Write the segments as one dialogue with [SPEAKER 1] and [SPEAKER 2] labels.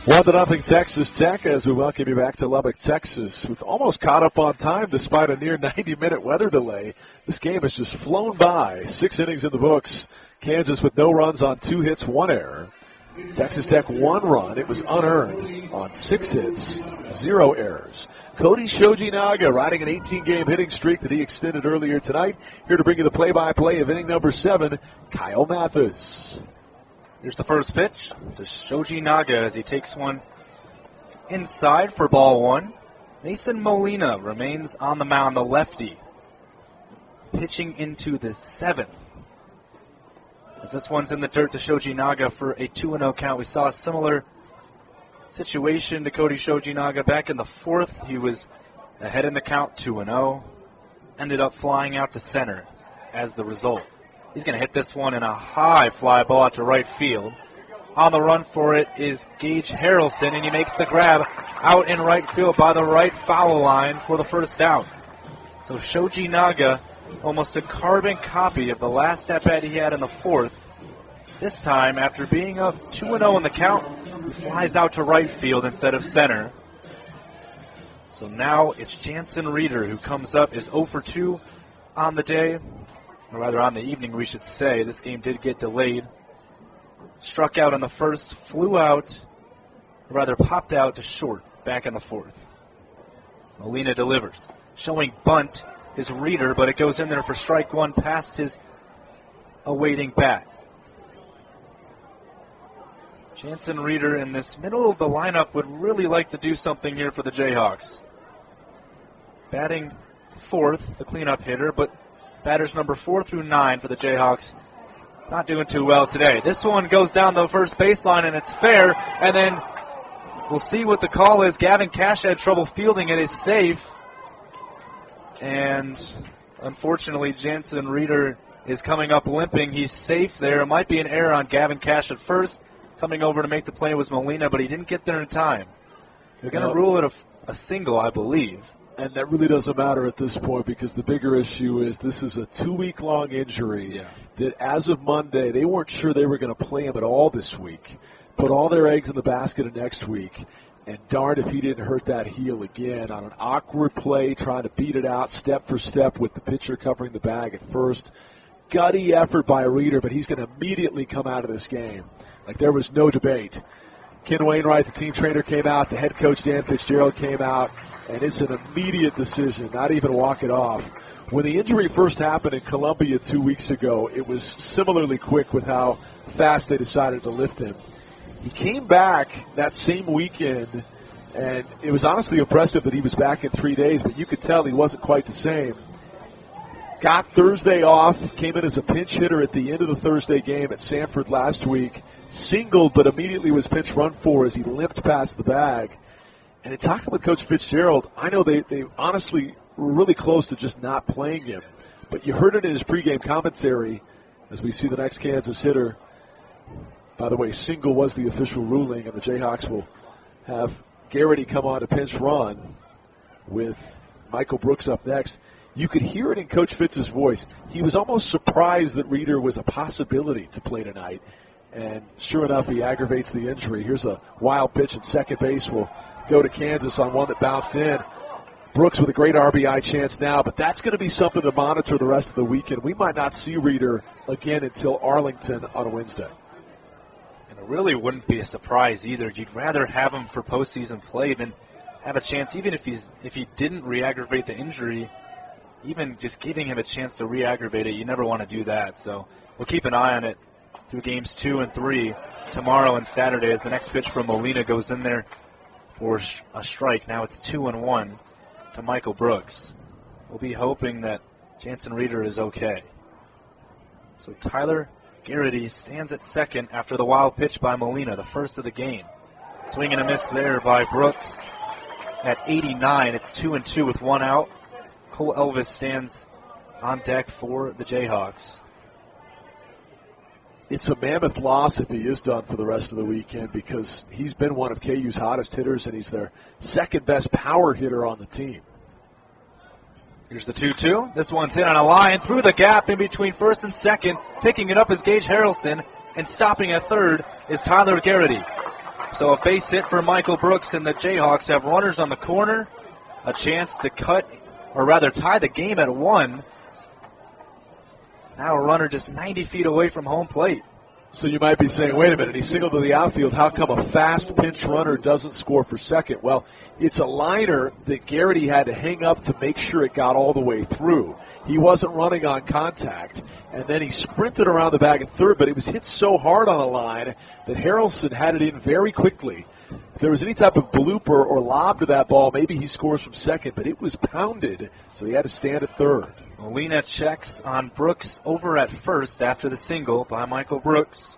[SPEAKER 1] 1-0 Texas Tech as we welcome you back to Lubbock, Texas. We've almost caught up on time despite a near 90-minute weather delay. This game has just flown by. 6 innings in the books. Kansas with no runs on 2 hits, 1 error. Texas Tech 1 run. It was unearned on 6 hits, 0 errors. Cody Shojinaga riding an 18-game hitting streak that he extended earlier tonight. Here to bring you the play-by-play of inning number 7, Kyle Mathas.
[SPEAKER 2] Here's the first pitch to Shojinaga as he takes one inside for ball 1. Mason Molina remains on the mound, the lefty, pitching into the 7th. As this one's in the dirt to Shojinaga for a 2-0 count. We saw a similar situation to Cody Shojinaga back in the 4th. He was ahead in the count, 2-0. Ended up flying out to center as the result. He's going to hit this one in a high fly ball out to right field. On the run for it is Gage Harrelson, and he makes the grab out in right field by the right foul line for the first out. So Shojinaga, almost a carbon copy of the last at-bat he had in the 4th. This time, after being up 2-0 in the count, he flies out to right field instead of center. So now it's Jansen Reeder who comes up, is 0 for 2 on the day. Or rather on the evening, we should say. This game did get delayed. Struck out in the 1st, flew out, or rather popped out to short back in the 4th. Molina delivers. Showing bunt is Reeder, but it goes in there for strike 1 past his awaiting bat. Jansen Reeder in this middle of the lineup would really like to do something here for the Jayhawks. Batting 4th, the cleanup hitter, but batters number 4 through 9 for the Jayhawks not doing too well today. This one goes down the first baseline, and it's fair. And then we'll see what the call is. Gavin Cash had trouble fielding it. It's safe. And unfortunately, Jansen Reeder is coming up limping. He's safe there. It might be an error on Gavin Cash at first. Coming over to make the play was Molina, but he didn't get there in time. They're going to rule it a single, I believe.
[SPEAKER 1] And that really doesn't matter at this point because the bigger issue is this is a 2-week-long injury that as of Monday, they weren't sure they were going to play him at all this week. Put all their eggs in the basket of next week. And darned if he didn't hurt that heel again on an awkward play, trying to beat it out step for step with the pitcher covering the bag at first. Gutty effort by Reeder, but he's going to immediately come out of this game. Like there was no debate. Ken Wainwright, the team trainer, came out. The head coach, Dan Fitzgerald, came out. And it's an immediate decision, not even walk it off. When the injury first happened in Columbia 2 weeks ago, it was similarly quick with how fast they decided to lift him. He came back that same weekend, and it was honestly impressive that he was back in 3 days, but you could tell he wasn't quite the same. Got Thursday off, came in as a pinch hitter at the end of the Thursday game at Sanford last week, singled but immediately was pinch run for as he limped past the bag. And in talking with Coach Fitzgerald, I know they honestly were really close to just not playing him. But you heard it in his pregame commentary as we see the next Kansas hitter. By the way, single was the official ruling, and the Jayhawks will have Garrity come on to pinch run with Michael Brooks up next. You could hear it in Coach Fitz's voice. He was almost surprised that Reeder was a possibility to play tonight. And sure enough, he aggravates the injury. Here's a wild pitch at second base. Will go to Kansas on one that bounced in. Brooks with a great RBI chance now, but that's going to be something to monitor the rest of the weekend. We might not see Reeder again until Arlington on Wednesday.
[SPEAKER 2] And it really wouldn't be a surprise either. You'd rather have him for postseason play than have a chance, even if he didn't re-aggravate the injury, even just giving him a chance to re-aggravate it. You never want to do that. So we'll keep an eye on it through games 2 and 3 tomorrow and Saturday as the next pitch from Molina goes in there for a strike. Now it's 2-1 to Michael Brooks. We'll be hoping that Jansen Reeder is okay. So Tyler Garrity stands at second after the wild pitch by Molina, the first of the game. Swing and a miss there by Brooks at 89. It's 2-2 with 1 out. Cole Elvis stands on deck for the Jayhawks.
[SPEAKER 1] It's a mammoth loss if he is done for the rest of the weekend because he's been one of KU's hottest hitters and he's their second best power hitter on the team.
[SPEAKER 2] Here's the 2-2. This one's hit on a line through the gap in between first and second. Picking it up is Gage Harrelson, and stopping at third is Tyler Garrity. So a base hit for Michael Brooks, and the Jayhawks have runners on the corner, a chance to cut, or rather tie the game at 1. Now a runner just 90 feet away from home plate.
[SPEAKER 1] So you might be saying, wait a minute, he singled to the outfield. How come a fast pinch runner doesn't score for second? Well, it's a liner that Garrity had to hang up to make sure it got all the way through. He wasn't running on contact, and then he sprinted around the bag at third, but it was hit so hard on a line that Harrelson had it in very quickly. If there was any type of blooper or lob to that ball, maybe he scores from second, but it was pounded, so he had to stand at third.
[SPEAKER 2] Molina checks on Brooks over at first after the single by Michael Brooks.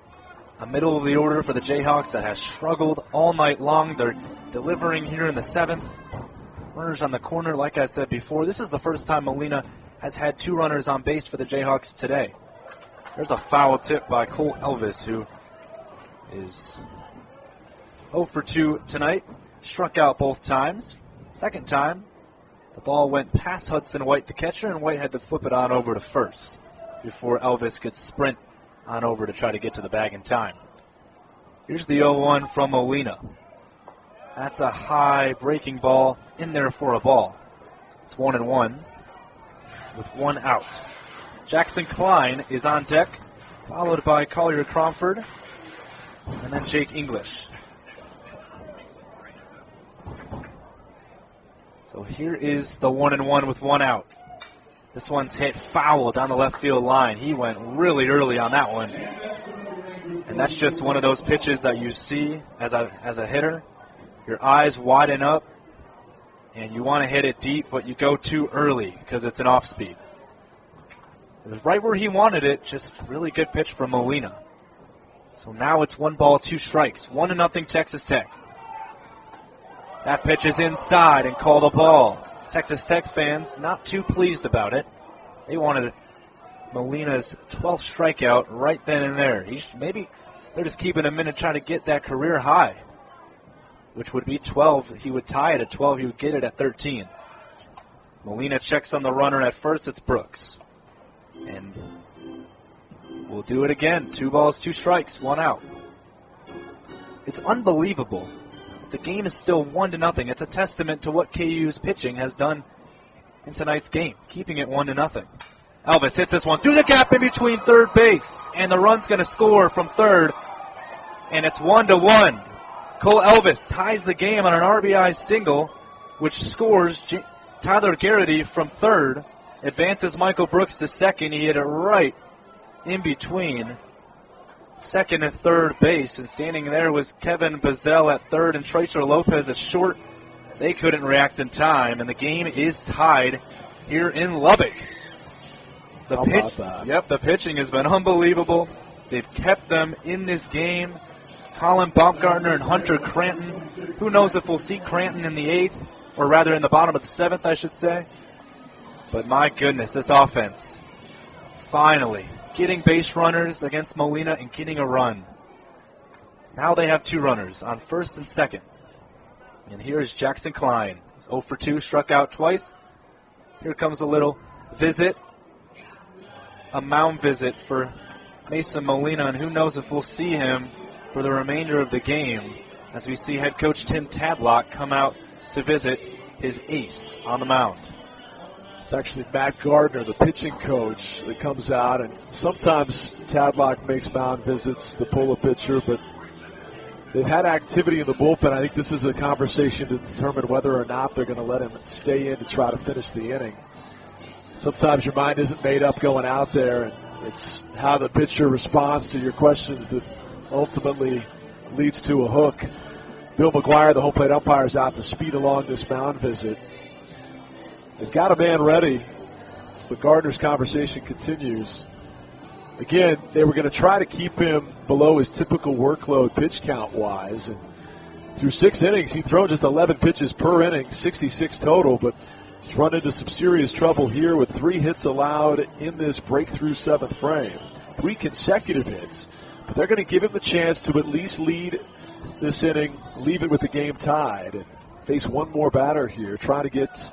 [SPEAKER 2] A middle of the order for the Jayhawks that has struggled all night long. They're delivering here in the 7th. Runners on the corner, like I said before. This is the first time Molina has had 2 runners on base for the Jayhawks today. There's a foul tip by Cole Elvis, who is 0 for 2 tonight. Struck out both times. Second time, the ball went past Hudson White, the catcher, and White had to flip it on over to first before Elvis could sprint on over to try to get to the bag in time. Here's the 0-1 from Molina. That's a high breaking ball in there for a ball. It's 1-1 with 1 out. Jackson Klein is on deck, followed by Collier Cromford, and then Jake English. So here is the 1-1 with 1 out. This one's hit foul down the left field line. He went really early on that one. And that's just one of those pitches that you see as a hitter. Your eyes widen up, and you want to hit it deep, but you go too early because it's an off speed. It was right where he wanted it, just really good pitch from Molina. So now it's 1 ball, 2 strikes. 1-0 Texas Tech. That pitch is inside and called a ball. Texas Tech fans not too pleased about it. They wanted Molina's 12th strikeout right then and there. Maybe they're just keeping him in and trying to get that career high, which would be 12. He would tie it at 12. He would get it at 13. Molina checks on the runner at first. It's Brooks. And we'll do it again. 2 balls, 2 strikes, 1 out. It's unbelievable. The game is still 1-0. It's a testament to what KU's pitching has done in tonight's game, keeping it 1-0. Elvis hits this one through the gap in between third base, and the run's going to score from third, and it's 1-1. Cole Elvis ties the game on an RBI single, which scores Tyler Garrity from third, advances Michael Brooks to second. He hit it right in between second and third base, and standing there was Kevin Bazell at third and Tracer Lopez at short. They couldn't react in time, and the game is tied here in Lubbock. The pitching has been unbelievable. They've kept them in this game. Colin Baumgartner and Hunter Cranton. Who knows if we'll see Cranton in the 8th, or rather in the bottom of the 7th, I should say. But my goodness, this offense finally getting base runners against Molina and getting a run. Now they have 2 runners on first and second. And here is Jackson Klein. 0 for 2, struck out twice. Here comes a little visit, a mound visit for Mason Molina, and who knows if we'll see him for the remainder of the game as we see head coach Tim Tadlock come out to visit his ace on the mound.
[SPEAKER 1] It's actually Matt Gardner, the pitching coach, that comes out, and sometimes Tadlock makes mound visits to pull a pitcher, but they've had activity in the bullpen. I think this is a conversation to determine whether or not they're going to let him stay in to try to finish the inning. Sometimes your mind isn't made up going out there, and it's how the pitcher responds to your questions that ultimately leads to a hook. Bill McGuire, the home plate umpire, is out to speed along this mound visit. They've got a man ready, but Gardner's conversation continues. Again, they were going to try to keep him below his typical workload pitch count-wise. And through 6 innings, he'd thrown just 11 pitches per inning, 66 total, but he's run into some serious trouble here with 3 hits allowed in this breakthrough 7th frame. 3 consecutive hits. But they're going to give him the chance to at least lead this inning, leave it with the game tied, and face one more batter here, try to get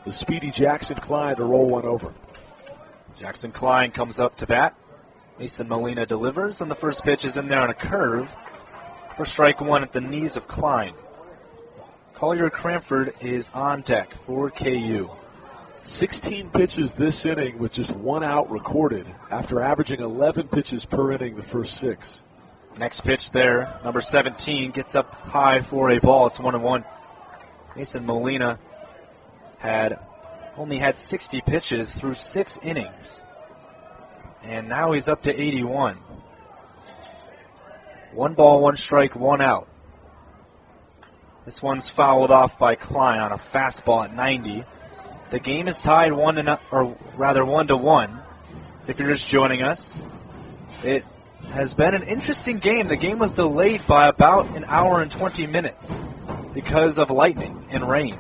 [SPEAKER 1] the speedy Jackson Klein to roll one over.
[SPEAKER 2] Jackson Klein comes up to bat. Mason Molina delivers, and the first pitch is in there on a curve for strike one at the knees of Klein. Collier Cranford is on deck for KU.
[SPEAKER 1] 16 pitches this inning with just 1 out recorded after averaging 11 pitches per inning the first 6.
[SPEAKER 2] Next pitch there, number 17 gets up high for a ball. It's 1-1. Mason Molina only had 60 pitches through 6 innings. And now he's up to 81. 1 ball, 1 strike, 1 out. This one's fouled off by Klein on a fastball at 90. The game is tied 1-1. If you're just joining us, it has been an interesting game. The game was delayed by about an hour and 20 minutes because of lightning and rain.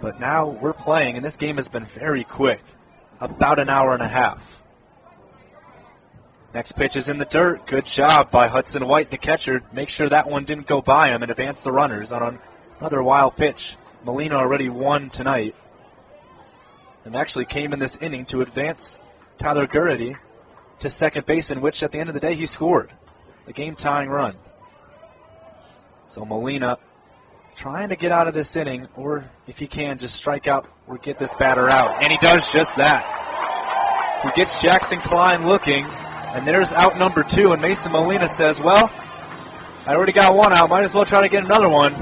[SPEAKER 2] But now we're playing, and this game has been very quick, about an hour and a half. Next pitch is in the dirt. Good job by Hudson White, the catcher. Make sure that one didn't go by him and advance the runners on another wild pitch. Molina already won tonight and actually came in this inning to advance Tyler Gurity to second base, in which at the end of the day he scored the game-tying run. So Molina trying to get out of this inning, or if he can, just strike out or get this batter out. And he does just that. He gets Jackson Klein looking, and there's out number 2, and Mason Molina says, well, I already got 1 out, might as well try to get another one.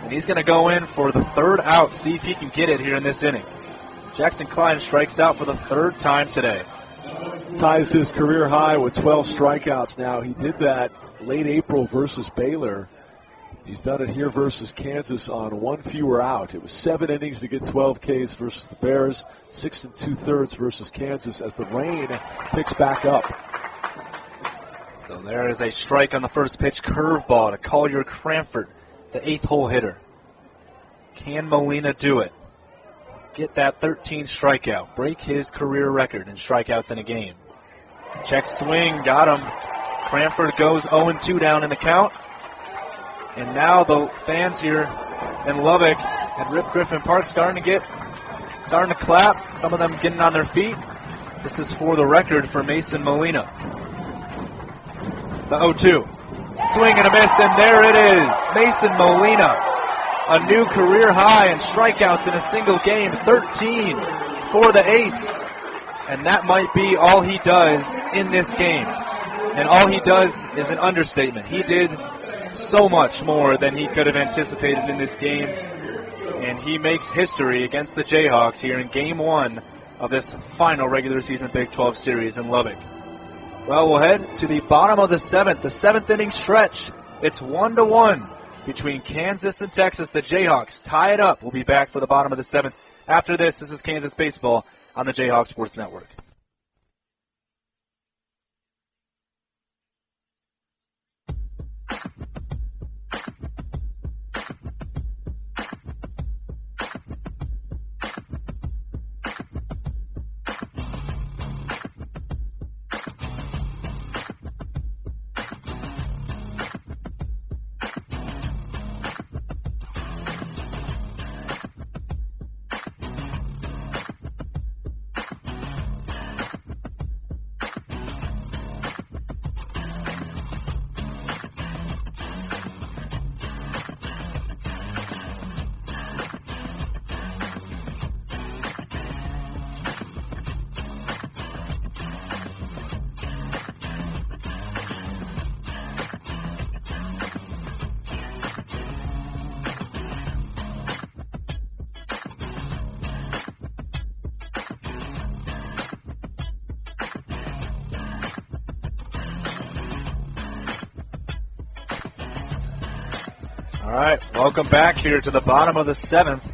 [SPEAKER 2] And he's going to go in for the 3rd out, see if he can get it here in this inning. Jackson Klein strikes out for the 3rd time today.
[SPEAKER 1] Ties his career high with 12 strikeouts now. He did that late April versus Baylor. He's done it here versus Kansas on 1 fewer out. It was 7 innings to get 12 Ks versus the Bears, 6 2/3 versus Kansas as the rain picks back up.
[SPEAKER 2] So there is a strike on the first pitch, curveball to Collier Cranford, the 8th hole hitter. Can Molina do it? Get that 13th strikeout, break his career record in strikeouts in a game. Check swing, got him. Cranford goes 0-2 down in the count. And now the fans here in Lubbock at Rip Griffin Park starting to clap, some of them getting on their feet. This is for the record for Mason Molina. The 0-2. Swing and a miss, and there it is. Mason Molina, a new career high in strikeouts in a single game, 13 for the ace. And that might be all he does in this game. And all he does is an understatement. He did so much more than he could have anticipated in this game, and he makes history against the Jayhawks here in Game 1 of this final regular season Big 12 series in Lubbock. Well, we'll head to the bottom of the 7th inning stretch. It's 1-1 between Kansas and Texas. The Jayhawks tie it up. We'll be back for the bottom of the 7th. After this is Kansas Baseball on the Jayhawk Sports Network. All right, welcome back here to the bottom of the 7th.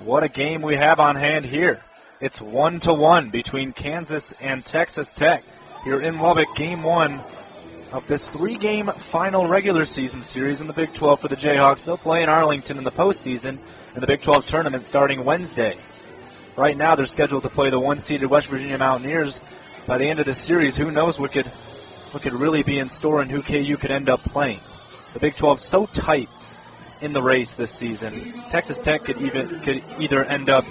[SPEAKER 2] What a game we have on hand here. It's 1-1 between Kansas and Texas Tech here in Lubbock, Game 1 of this 3-game final regular season series in the Big 12 for the Jayhawks. They'll play in Arlington in the postseason in the Big 12 tournament starting Wednesday. Right now they're scheduled to play the 1-seeded West Virginia Mountaineers. By the end of the series, who knows what could really be in store and who KU could end up playing. The Big 12 is so tight in the race this season. Texas Tech could either end up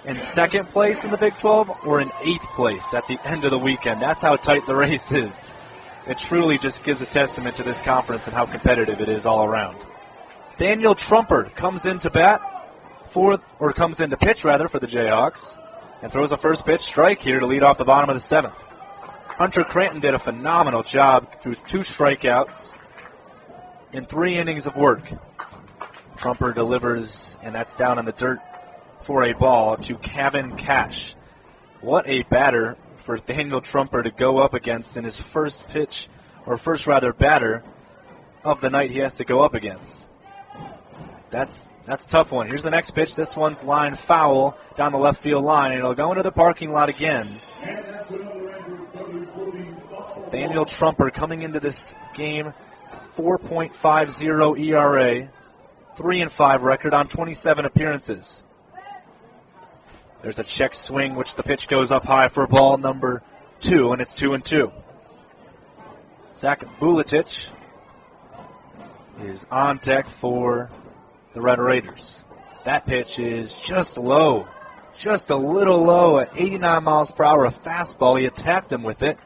[SPEAKER 2] in 2nd place in the Big 12 or in 8th place at the end of the weekend. That's how tight the race is. It truly just gives a testament to this conference and how competitive it is all around. Daniel Trumper comes into comes into pitch for the Jayhawks and throws a first pitch strike here to lead off the bottom of the 7th. Hunter Cranton did a phenomenal job through 2 strikeouts in 3 innings of work. Trumper delivers, and that's down in the dirt for a ball to Kevin Cash. What a batter for Daniel Trumper to go up against in his first batter of the night he has to go up against. That's a tough one. Here's the next pitch. This one's line foul down the left field line, and it'll go into the parking lot again. So Daniel Trumper coming into this game, 4.50 ERA, 3-5 record on 27 appearances. There's a check swing, which the pitch goes up high for ball number 2, and it's 2-2. Zach Vuletic is on deck for the Red Raiders. That pitch is just low, just a little low at 89 miles per hour, a fastball. He attacked him with it,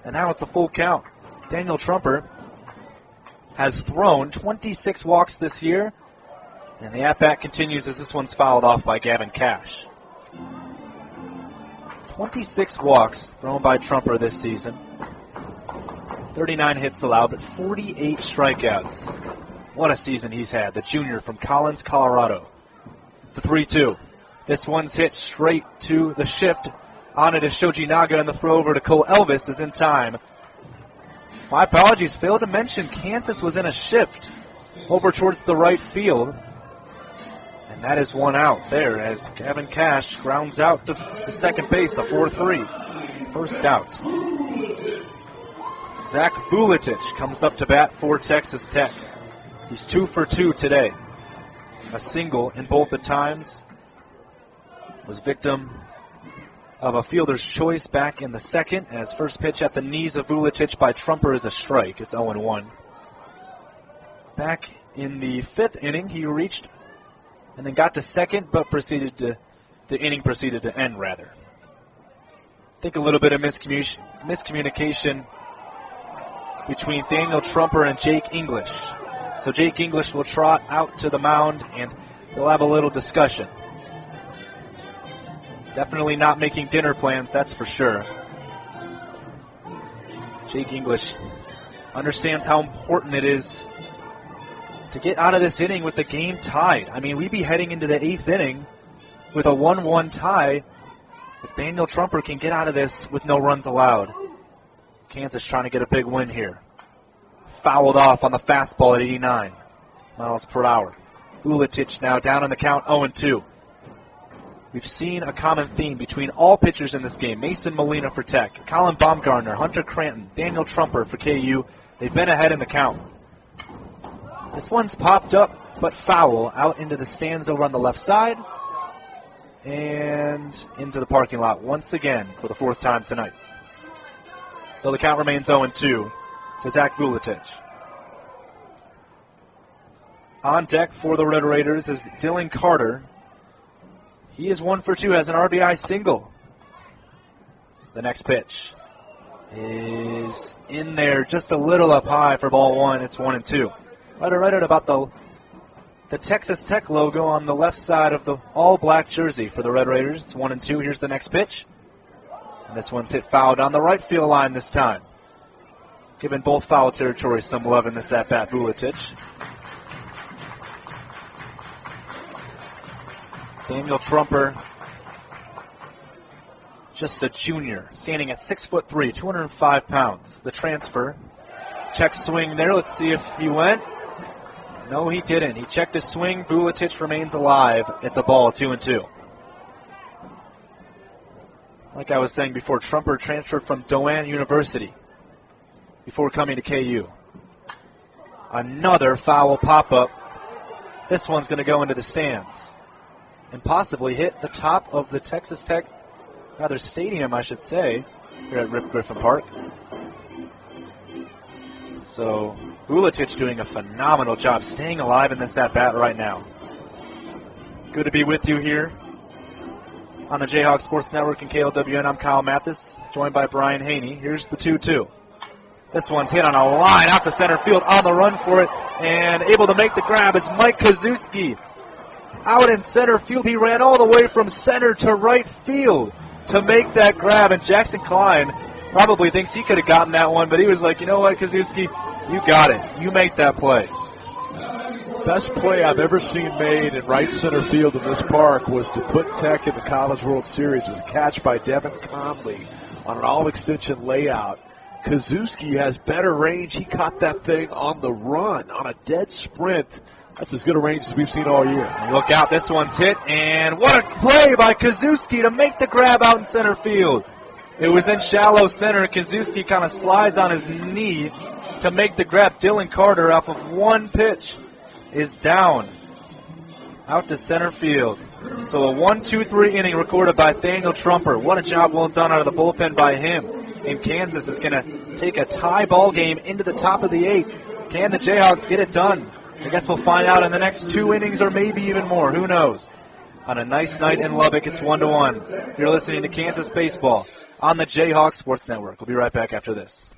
[SPEAKER 2] and now it's a full count. Daniel Trumper has thrown 26 walks this year, and the at-bat continues as this one's fouled off by Gavin Cash. 26 walks thrown by Trumper this season. 39 hits allowed, but 48 strikeouts. What a season he's had, the junior from Collins, Colorado. The 3-2. This one's hit straight to the shift. On it is Shoji Naga, and the throw over to Cole Elvis is in time. My apologies, failed to mention Kansas was in a shift over towards the right field. And that is one out there as Gavin Cash grounds out to second base, a 4-3. First out. Zach Vuletic comes up to bat for Texas Tech. He's 2 for 2 today. A single in both the times. Was victim of a fielder's choice back in the 2nd, as first pitch at the knees of Vuletic by Trumper is a strike. It's 0-1. Back in the 5th inning, he reached and then got to 2nd, but the inning proceeded to end, rather. I think a little bit of miscommunication between Daniel Trumper and Jake English. So Jake English will trot out to the mound, and they'll have a little discussion. Definitely not making dinner plans, that's for sure. Jake English understands how important it is to get out of this inning with the game tied. I mean, we'd be heading into the 8th inning with a 1-1 tie if Daniel Trumper can get out of this with no runs allowed. Kansas trying to get a big win here. Fouled off on the fastball at 89 miles per hour. Vuletic now down on the count, 0-2. We've seen a common theme between all pitchers in this game. Mason Molina for Tech, Colin Baumgartner, Hunter Cranton, Daniel Trumper for KU. They've been ahead in the count. This one's popped up, but foul, out into the stands over on the left side and into the parking lot once again for the 4th time tonight. So the count remains 0-2 to Zach Vuletic. On deck for the Red Raiders is Dylan Carter. He is 1 for 2, has an RBI single. The next pitch is in there, just a little up high for ball 1. It's 1-2. Right at about the Texas Tech logo on the left side of the all-black jersey for the Red Raiders. It's 1-2. Here's the next pitch. And this one's hit foul down the right field line this time. Giving both foul territories some love in this at-bat, Vuletic. Daniel Trumper, just a junior, standing at 6'3", 205 pounds. The transfer. Check swing there. Let's see if he went. No, he didn't. He checked his swing. Vuletic remains alive. It's a ball, 2-2. Like I was saying before, Trumper transferred from Doane University before coming to KU. Another foul pop-up. This one's going to go into the stands and possibly hit the top of the Texas Tech, stadium, I should say, here at Rip Griffin Park. So Vuletic doing a phenomenal job staying alive in this at-bat right now. Good to be with you here on the Jayhawk Sports Network and KLWN. I'm Kyle Mathas, joined by Brian Haney. Here's the 2-2. This one's hit on a line out to center field, on the run for it, and able to make the grab is Mike Kozuski. Out in center field, he ran all the way from center to right field to make that grab, and Jackson Klein probably thinks he could have gotten that one, but he was like, you know what, Kozuski, you got it. You make that play.
[SPEAKER 1] Best play I've ever seen made in right center field in this park was to put Tech in the College World Series. It was a catch by Devin Conley on an all-extension layout. Kozuski has better range. He caught that thing on the run, on a dead sprint. That's as good a range as we've seen all year.
[SPEAKER 2] Look out, this one's hit, and what a play by Kozuski to make the grab out in center field. It was in shallow center. Kozuski kind of slides on his knee to make the grab. Dylan Carter, off of one pitch, is down out to center field. So a 1-2-3 inning recorded by Nathaniel Trumper. What a job well done out of the bullpen by him. And Kansas is going to take a tie ball game into the top of the 8th. Can the Jayhawks get it done? I guess we'll find out in the next 2 innings or maybe even more. Who knows? On a nice night in Lubbock, it's 1-1. You're listening to Kansas Baseball on the Jayhawk Sports Network. We'll be right back after this.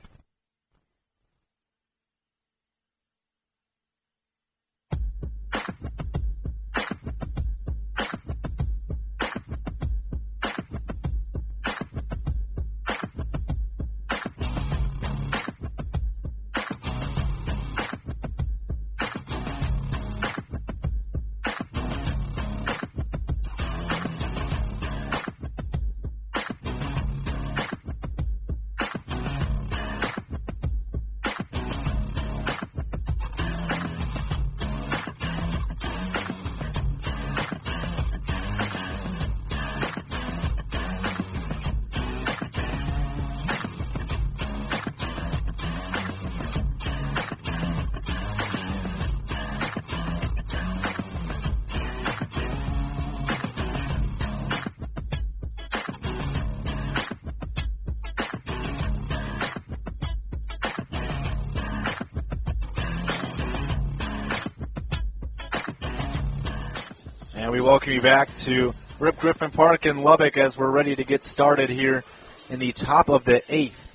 [SPEAKER 2] And we welcome you back to Rip Griffin Park in Lubbock as we're ready to get started here in the top of the 8th.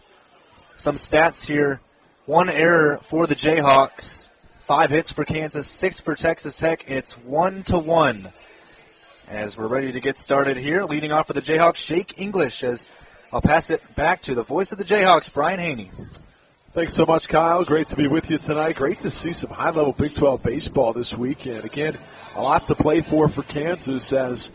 [SPEAKER 2] Some stats here. 1 error for the Jayhawks. 5 hits for Kansas, 6 for Texas Tech. It's 1-1. As we're ready to get started here, leading off for the Jayhawks, Shake English, as I'll pass it back to the voice of the Jayhawks, Brian Haney.
[SPEAKER 1] Thanks so much, Kyle. Great to be with you tonight. Great to see some high-level Big 12 baseball this weekend. Again, a lot to play for Kansas as